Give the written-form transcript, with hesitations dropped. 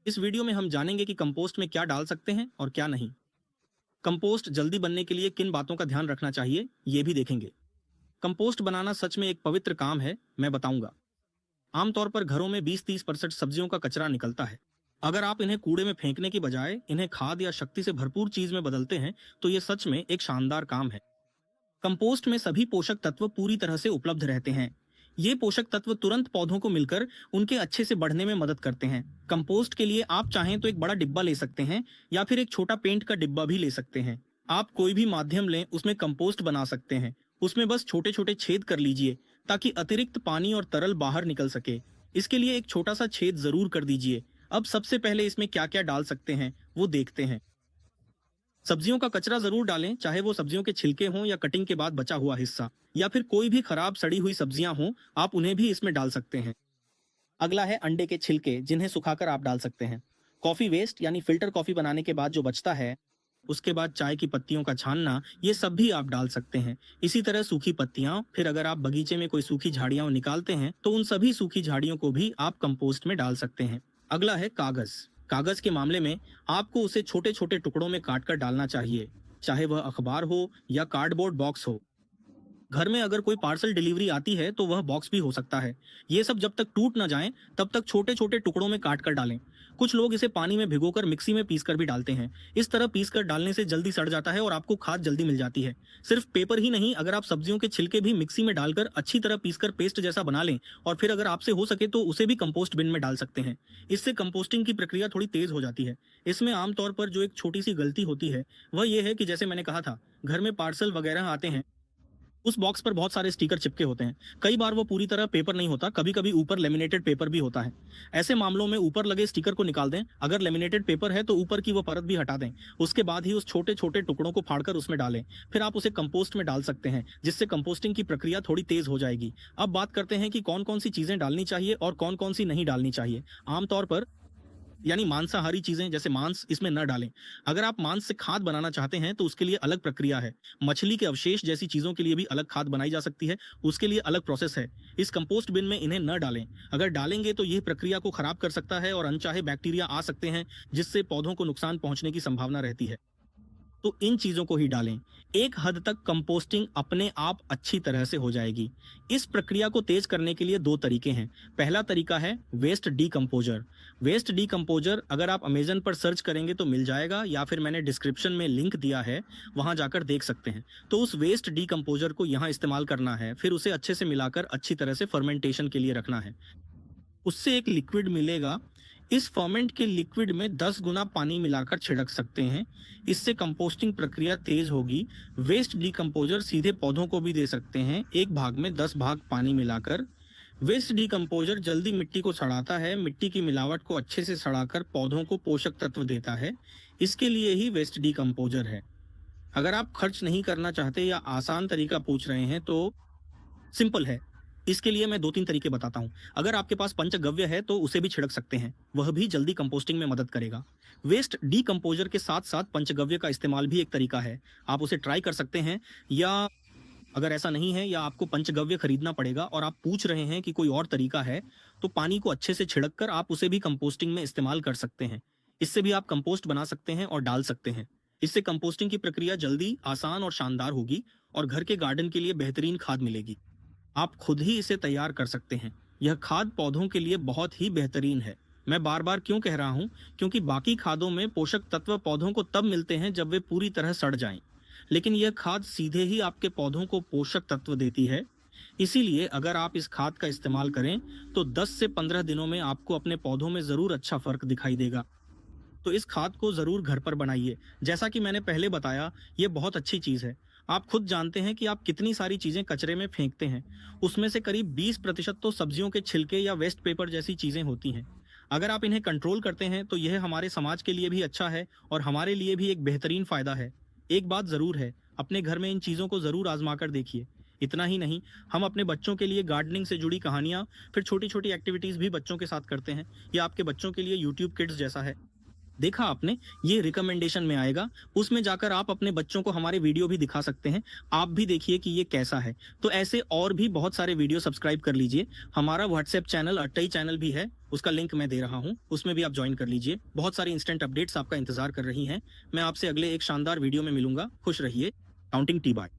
इस वीडियो में हम जानेंगे कि कंपोस्ट में क्या डाल सकते हैं और क्या नहीं। कंपोस्ट जल्दी बनने के लिए किन बातों का ध्यान रखना चाहिए, ये भी देखेंगे। कंपोस्ट बनाना सच में एक पवित्र काम है, मैं बताऊंगा। आमतौर पर घरों में 20-30% सब्जियों का कचरा निकलता है। अगर आप इन्हें कूड़े में फेंकने की बजाय इन्हें खाद या शक्ति से भरपूर चीज में बदलते हैं, तो ये सच में एक शानदार काम है। कंपोस्ट में सभी पोषक तत्व पूरी तरह से उपलब्ध रहते हैं। ये पोषक तत्व तुरंत पौधों को मिलकर उनके अच्छे से बढ़ने में मदद करते हैं। कंपोस्ट के लिए आप चाहें तो एक बड़ा डिब्बा ले सकते हैं या फिर एक छोटा पेंट का डिब्बा भी ले सकते हैं। आप कोई भी माध्यम लें, उसमें कंपोस्ट बना सकते हैं। उसमें बस छोटे छोटे छेद कर लीजिए ताकि अतिरिक्त पानी और तरल बाहर निकल सके। इसके लिए एक छोटा सा छेद जरूर कर दीजिए। अब सबसे पहले इसमें क्या क्या डाल सकते हैं वो देखते हैं। सब्जियों का कचरा जरूर डालें, चाहे वो सब्जियों के छिलके हों या कटिंग के बाद बचा हुआ हिस्सा, या फिर कोई भी खराब सड़ी हुई सब्जियां हों, आप उन्हें भी इसमें डाल सकते हैं। अगला है अंडे के छिलके, जिन्हें सुखाकर आप डाल सकते हैं। कॉफी वेस्ट यानी फिल्टर कॉफी बनाने के बाद जो बचता है, उसके बाद चाय की पत्तियों का छानना, ये सब भी आप डाल सकते हैं। इसी तरह सूखी पत्तियां, फिर अगर आप बगीचे में कोई सूखी झाड़ियां निकालते हैं तो उन सभी सूखी झाड़ियों को भी आप कंपोस्ट में डाल सकते हैं। अगला है कागज। कागज के मामले में आपको उसे छोटे छोटे टुकड़ों में काट कर डालना चाहिए, चाहे वह अखबार हो या कार्डबोर्ड बॉक्स हो। घर में अगर कोई पार्सल डिलीवरी आती है तो वह बॉक्स भी हो सकता है। ये सब जब तक टूट ना जाएं तब तक छोटे छोटे टुकड़ों में काट कर डालें। कुछ लोग इसे पानी में भिगोकर मिक्सी में पीस कर भी डालते हैं। इस तरह पीस कर डालने से जल्दी सड़ जाता है और आपको खाद जल्दी मिल जाती है। सिर्फ पेपर ही नहीं, अगर आप सब्जियों के छिलके भी मिक्सी में डालकर अच्छी तरह पीसकर पेस्ट जैसा बना लें और फिर अगर आपसे हो सके तो उसे भी कंपोस्ट बिन में डाल सकते हैं। इससे कंपोस्टिंग की प्रक्रिया थोड़ी तेज हो जाती है। इसमें आमतौर पर जो एक छोटी सी गलती होती है वह यह है कि जैसे मैंने कहा था, घर में पार्सल वगैरह आते हैं, उस बॉक्स पर बहुत सारे स्टिकर चिपके होते हैं। कई बार वो पूरी तरह पेपर नहीं होता, कभी कभी ऊपर लेमिनेटेड पेपर भी होता है। ऐसे मामलों में ऊपर लगे स्टिकर को निकाल दें। अगर लेमिनेटेड पेपर है तो ऊपर की वो परत भी हटा दें। उसके बाद ही उस छोटे छोटे टुकड़ों को फाड़कर उसमें डालें। फिर आप उसे कंपोस्ट में डाल सकते हैं, जिससे कंपोस्टिंग की प्रक्रिया थोड़ी तेज हो जाएगी। अब बात करते हैं कि कौन कौन सी चीजें डालनी चाहिए और कौन कौन सी नहीं डालनी चाहिए। आमतौर पर यानी मांसाहारी चीजें जैसे मांस इसमें न डालें। अगर आप मांस से खाद बनाना चाहते हैं तो उसके लिए अलग प्रक्रिया है। मछली के अवशेष जैसी चीजों के लिए भी अलग खाद बनाई जा सकती है, उसके लिए अलग प्रोसेस है। इस कंपोस्ट बिन में इन्हें न डालें। अगर डालेंगे तो यह प्रक्रिया को खराब कर सकता है और अनचाहे बैक्टीरिया आ सकते हैं, जिससे पौधों को नुकसान पहुंचने की संभावना रहती है। तो इन चीजों को ही डालें। एक हद तक कंपोस्टिंग अपने आप अच्छी तरह से हो जाएगी। इस प्रक्रिया को तेज करने के लिए दो तरीके हैं। पहला तरीका है वेस्ट डीकंपोजर। वेस्ट डीकंपोजर अगर आप अमेजन पर सर्च करेंगे तो मिल जाएगा, या फिर मैंने डिस्क्रिप्शन में लिंक दिया है, वहां जाकर देख सकते हैं। तो उस वेस्ट डीकंपोजर को यहाँ इस्तेमाल करना है, फिर उसे अच्छे से मिलाकर अच्छी तरह से फर्मेंटेशन के लिए रखना है। उससे एक लिक्विड मिलेगा। इस फर्मेंट के लिक्विड में 10 गुना पानी मिलाकर छिड़क सकते हैं। इससे कंपोस्टिंग प्रक्रिया तेज होगी। वेस्ट डिकम्पोजर सीधे पौधों को भी दे सकते हैं, एक भाग में 10 भाग पानी मिलाकर। वेस्ट डिकम्पोजर जल्दी मिट्टी को सड़ाता है, मिट्टी की मिलावट को अच्छे से सड़ाकर पौधों को पोषक तत्व देता है। इसके लिए ही वेस्ट डिकम्पोजर है। अगर आप खर्च नहीं करना चाहते या आसान तरीका पूछ रहे हैं तो सिंपल है। इसके लिए मैं 2-3 तरीके बताता हूँ। अगर आपके पास पंचगव्य है तो उसे भी छिड़क सकते हैं, वह भी जल्दी कंपोस्टिंग में मदद करेगा। वेस्ट डीकंपोजर के साथ साथ पंचगव्य का इस्तेमाल भी एक तरीका है, आप उसे ट्राई कर सकते हैं। या अगर ऐसा नहीं है या आपको पंचगव्य खरीदना पड़ेगा और आप पूछ रहे हैं कि कोई और तरीका है, तो पानी को अच्छे से छिड़क कर आप उसे भी कंपोस्टिंग में इस्तेमाल कर सकते हैं। इससे भी आप कंपोस्ट बना सकते हैं और डाल सकते हैं। इससे कंपोस्टिंग की प्रक्रिया जल्दी, आसान और शानदार होगी और घर के गार्डन के लिए बेहतरीन खाद मिलेगी। आप खुद ही इसे तैयार कर सकते हैं। यह खाद पौधों के लिए बहुत ही बेहतरीन है। मैं बार बार क्यों कह रहा हूँ, क्योंकि बाकी खादों में पोषक तत्व पौधों को तब मिलते हैं जब वे पूरी तरह सड़ जाएं, लेकिन यह खाद सीधे ही आपके पौधों को पोषक तत्व देती है। इसीलिए अगर आप इस खाद का इस्तेमाल करें तो 10 से 15 दिनों में आपको अपने पौधों में जरूर अच्छा फर्क दिखाई देगा। तो इस खाद को जरूर घर पर बनाइए। जैसा कि मैंने पहले बताया, ये बहुत अच्छी चीज है। आप खुद जानते हैं कि आप कितनी सारी चीजें कचरे में फेंकते हैं। उसमें से करीब 20% तो सब्जियों के छिलके या वेस्ट पेपर जैसी चीजें होती हैं। अगर आप इन्हें कंट्रोल करते हैं तो यह हमारे समाज के लिए भी अच्छा है और हमारे लिए भी एक बेहतरीन फायदा है। एक बात जरूर है, अपने घर में इन चीजों को जरूर आजमा कर देखिए। इतना ही नहीं, हम अपने बच्चों के लिए गार्डनिंग से जुड़ी कहानियां, फिर छोटी छोटी एक्टिविटीज भी बच्चों के साथ करते हैं। यह आपके बच्चों के लिए यूट्यूब किड्स जैसा है। देखा आपने, ये रिकमेंडेशन में आएगा। उसमें जाकर आप अपने बच्चों को हमारे वीडियो भी दिखा सकते हैं। आप भी देखिए कि ये कैसा है। तो ऐसे और भी बहुत सारे वीडियो सब्सक्राइब कर लीजिए। हमारा व्हाट्सएप चैनल अट्टई चैनल भी है, उसका लिंक मैं दे रहा हूँ, उसमें भी आप ज्वाइन कर लीजिए। बहुत सारी इंस्टेंट अपडेट्स आपका इंतजार कर रही हैं। मैं आपसे अगले एक शानदार वीडियो में मिलूंगा। खुश रहिए। काउंटिंग टी बाय।